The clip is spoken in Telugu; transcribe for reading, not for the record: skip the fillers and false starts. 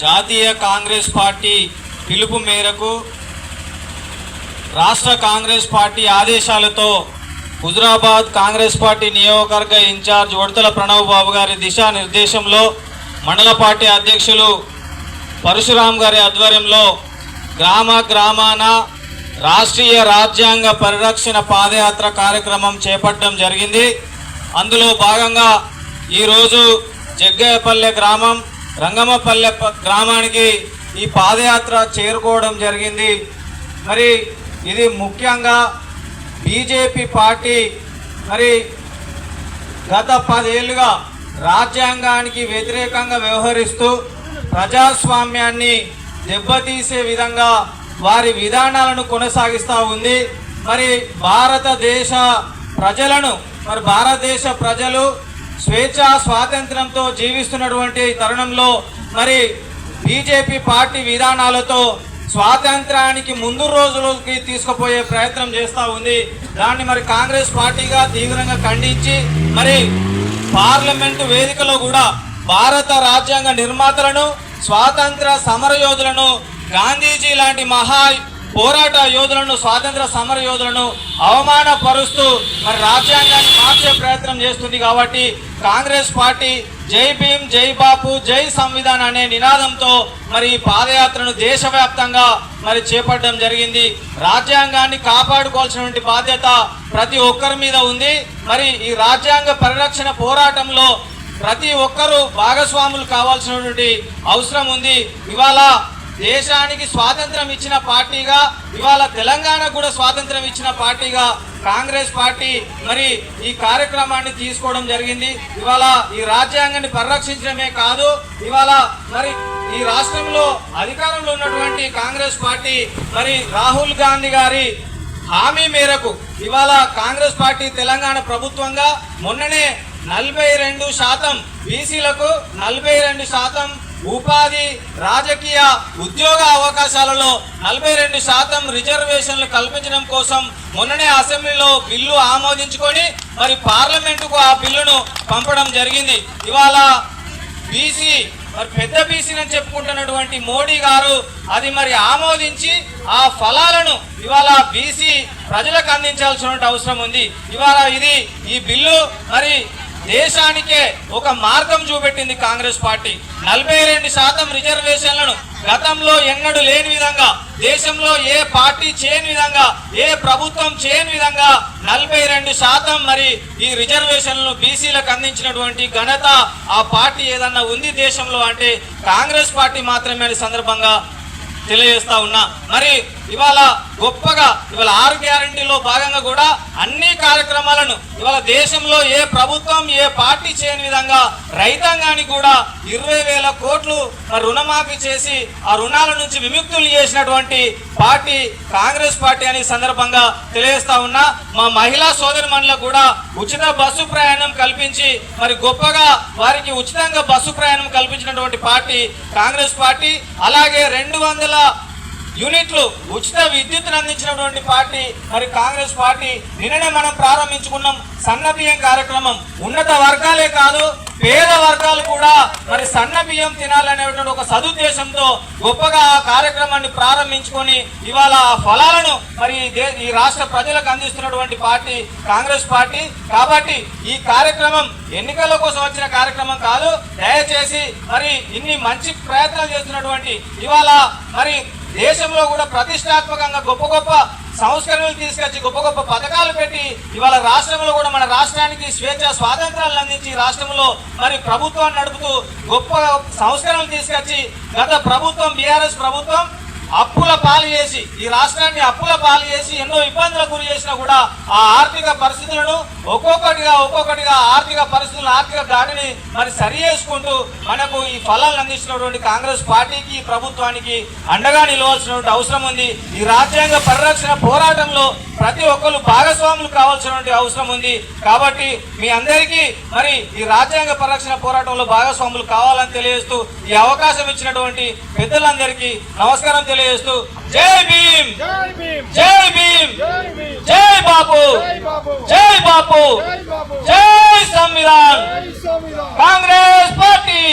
జాతీయ కాంగ్రెస్ పార్టీ పిలుపు మేరకు రాష్ట్ర కాంగ్రెస్ పార్టీ ఆదేశాలతో హుజురాబాద్ కాంగ్రెస్ పార్టీ నియోజకవర్గ ఇన్ఛార్జ్ ఉడతల ప్రణవ్ బాబు గారి దిశానిర్దేశంలో మండల పార్టీ అధ్యక్షులు పరశురాం గారి ఆధ్వర్యంలో గ్రామాన రాష్ట్రీయ రాజ్యాంగ పరిరక్షణ పాదయాత్ర కార్యక్రమం చేపట్టడం జరిగింది. అందులో భాగంగా ఈరోజు జగ్గయ్యపల్లె గ్రామం రంగమ్మపల్లె గ్రామానికి ఈ పాదయాత్ర చేరుకోవడం జరిగింది. మరి ఇది ముఖ్యంగా బీజేపీ పార్టీ మరి గత 10 ఏళ్ళుగా రాజ్యాంగానికి వ్యతిరేకంగా వ్యవహరిస్తూ ప్రజాస్వామ్యాన్ని దెబ్బతీసే విధంగా వారి విధానాలను కొనసాగిస్తూ ఉంది. మరి భారతదేశ ప్రజలు స్వేచ్ఛా స్వాతంత్రంతో జీవిస్తున్నటువంటి తరుణంలో మరి బీజేపీ పార్టీ విధానాలతో స్వాతంత్రానికి ముందు రోజులకి తీసుకుపోయే ప్రయత్నం చేస్తూ ఉంది. దాన్ని మరి కాంగ్రెస్ పార్టీగా తీవ్రంగా ఖండించి మరి పార్లమెంటు వేదికలో కూడా భారత రాజ్యాంగ నిర్మాతలను స్వాతంత్ర సమర యోధులను గాంధీజీ లాంటి మహా పోరాట యోధులను స్వాతంత్ర సమర యోధులను అవమానపరుస్తూ మరి రాజ్యాంగాన్ని మార్చే ప్రయత్నం చేస్తుంది. కాబట్టి కాంగ్రెస్ పార్టీ జై భీమ్, జై బాపు, జై సంవిధాన్ అనే నినాదంతో మరి ఈ పాదయాత్రను దేశవ్యాప్తంగా మరి చేపట్టడం జరిగింది. రాజ్యాంగాన్ని కాపాడుకోవాల్సినటువంటి బాధ్యత ప్రతి ఒక్కరి మీద ఉంది. మరి ఈ రాజ్యాంగ పరిరక్షణ పోరాటంలో ప్రతి ఒక్కరూ భాగస్వాములు కావాల్సినటువంటి అవసరం ఉంది. ఇవాళ దేశానికి స్వాతంత్రం ఇచ్చిన పార్టీగా, ఇవాళ తెలంగాణకు కూడా స్వాతంత్రం ఇచ్చిన పార్టీగా కాంగ్రెస్ పార్టీ మరి ఈ కార్యక్రమాన్ని తీసుకోవడం జరిగింది. ఇవాళ ఈ రాజ్యాంగాన్ని పరిరక్షించడమే కాదు, ఇవాళ మరి ఈ రాష్ట్రంలో అధికారంలో ఉన్నటువంటి కాంగ్రెస్ పార్టీ మరి రాహుల్ గాంధీ గారి హామీ మేరకు ఇవాళ కాంగ్రెస్ పార్టీ తెలంగాణ ప్రభుత్వంగా మొన్ననే 42% బీసీలకు 42% ఉపాధి రాజకీయ ఉద్యోగ అవకాశాలలో 42% రిజర్వేషన్లు కల్పించడం కోసం మొన్ననే అసెంబ్లీలో బిల్లు ఆమోదించుకొని మరి పార్లమెంటుకు ఆ బిల్లును పంపడం జరిగింది. ఇవాళ బీసీ మరి పెద్ద బీసీని చెప్పుకుంటున్నటువంటి మోడీ గారు అది మరి ఆమోదించి ఆ ఫలాలను ఇవాళ బీసీ ప్రజలకు అందించాల్సిన అవసరం ఉంది. ఇవాళ ఈ బిల్లు మరి దేశానికే ఒక మార్గం చూపెట్టింది కాంగ్రెస్ పార్టీ. 42% రిజర్వేషన్లను గతంలో ఎన్నడూ లేని విధంగా, దేశంలో ఏ పార్టీ చేయని విధంగా, ఏ ప్రభుత్వం చేయని విధంగా 42% మరి ఈ రిజర్వేషన్లను బీసీలకు అందించినటువంటి ఘనత ఆ పార్టీ ఏదన్నా ఉంది దేశంలో అంటే కాంగ్రెస్ పార్టీ మాత్రమే సందర్భంగా తెలియజేస్తా ఉన్నా. మరి ఇవాళ గొప్పగా ఇవాళ 6 గ్యారంటీలో భాగంగా కూడా అన్ని కార్యక్రమాలను ఇవాళ దేశంలో ఏ ప్రభుత్వం ఏ పార్టీ చేయని విధంగా రైతాంగానికి కూడా 20,000 కోట్లు రుణమాఫీ చేసి ఆ రుణాల నుంచి విముక్తులు చేసినటువంటి పార్టీ కాంగ్రెస్ పార్టీ అనే సందర్భంగా తెలియజేస్తా ఉన్నా. మా మహిళా సోదరిమణులకు కూడా ఉచిత బస్సు ప్రయాణం కల్పించి మరి గొప్పగా వారికి ఉచితంగా బస్సు ప్రయాణం కల్పించినటువంటి పార్టీ కాంగ్రెస్ పార్టీ. అలాగే 200 యూనిట్లు ఉచిత విద్యుత్తును అందించినటువంటి పార్టీ మరి కాంగ్రెస్ పార్టీ. నిన్ననే మనం ప్రారంభించుకున్నాం సన్న బియ్యం కార్యక్రమం. ఉన్నత వర్గాలే కాదు పేద వర్గాలు కూడా మరి సన్న బియ్యం తినాలనేటువంటి ఒక సదుద్దేశంతో గొప్పగా ఆ కార్యక్రమాన్ని ప్రారంభించుకొని ఇవాళ ఆ ఫలాలను మరి ఈ రాష్ట్ర ప్రజలకు అందిస్తున్నటువంటి పార్టీ కాంగ్రెస్ పార్టీ. కాబట్టి ఈ కార్యక్రమం ఎన్నికల కోసం వచ్చిన కార్యక్రమం కాదు. దయచేసి మరి ఇన్ని మంచి ప్రయత్నాలు చేస్తున్నటువంటి ఇవాళ మరి దేశంలో కూడా ప్రతిష్టాత్మకంగా గొప్ప సంస్కరణలు తీసుకొచ్చి గొప్ప పథకాలు పెట్టి ఇవాళ రాష్ట్రంలో కూడా మన రాష్ట్రానికి స్వేచ్ఛ స్వాతంత్రాలను అందించి రాష్ట్రంలో మరి ప్రభుత్వాన్ని నడుపుతూ గొప్ప సంస్కరణలు తీసుకొచ్చి గత ప్రభుత్వం బీఆర్ఎస్ ప్రభుత్వం అప్పుల పాలు చేసి ఈ రాష్ట్రాన్ని అప్పుల పాలు చేసి ఎన్నో ఇబ్బందులకు గురి చేసినా కూడా ఆ ఆర్థిక పరిస్థితులను ఒక్కొక్కటిగా ఆర్థిక పరిస్థితులను ఆర్థిక దాడిని మరి సరి చేసుకుంటూ మనకు ఈ ఫలాలను అందిస్తున్నటువంటి కాంగ్రెస్ పార్టీకి ప్రభుత్వానికి అండగా నిలవాల్సినటువంటి అవసరం ఉంది. ఈ రాజ్యాంగ పరిరక్షణ పోరాటంలో ప్రతి ఒక్కరు భాగస్వాములు కావాల్సినటువంటి అవసరం ఉంది. కాబట్టి మీ అందరికీ మరి ఈ రాజ్యాంగ పరిరక్షణ పోరాటంలో భాగస్వాములు కావాలని తెలియజేస్తూ ఈ అవకాశం ఇచ్చినటువంటి పెద్దలందరికీ నమస్కారం తెలియజేస్తూ జై భీమ్, జై భీమ్, జై బాపు, జై బాపు, జై సంవిధాన్, కాంగ్రెస్ పార్టీ.